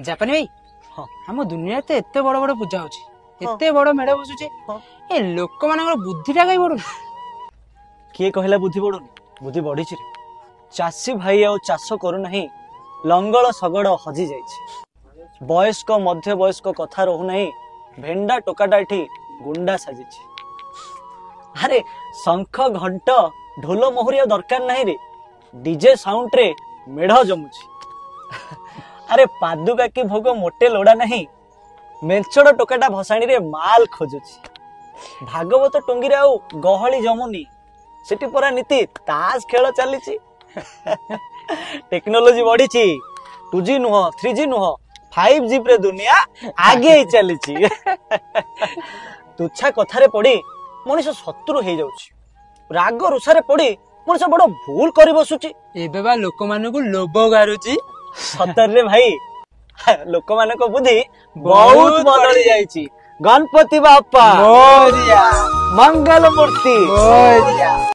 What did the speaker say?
जापानी भाई हाँ। हम दुनिया तो एते बड़ बड़ पूजा होची हाँ। एते बड़ मेढ़ बसुचे हाँ। ए लोक मानकर बुद्धिटा कहीं बड़ू किए कहला बुद्धि बढ़ुनी बुद्धि बढ़ी रे चाषी भाई आ चाष करू नहीं लंगल शगड़ हजि जाइछि वयस्क मध्य वयस्क कथा रहू नहीं भेंडा टोकाटा एठी गुंडा साजिछि अरे शंख घंट ढोल मोहरिया दरकार नहीं रे डीजे साउंड रे मेढ़ जमुछि अरे पादुका की भोग मोटे लोड़ा नहीं मेंचड़ टोकाटा भसाणी रे माल खोजुछि भागवत टुंगी आउ गहली जमुनी सेठी परा नीति ताश खेल चली टेक्नोलोजी बढ़ी 2G नुह 3G नुह 5G प्रे दुनिया आगे ही चली तुच्छा कथारे पड़ी मनीष शत्रु हो जाउछि राग रुषारे पड़ी मनीष बड़ भूल कर बसुछि एबे बा लोक मानकु लोभ गारुची सतर रे भाई लोक मानक बुद्धि बहुत बदली जाइछि गणपति बाप्पा मोरिया मंगल मूर्ति मोरिया।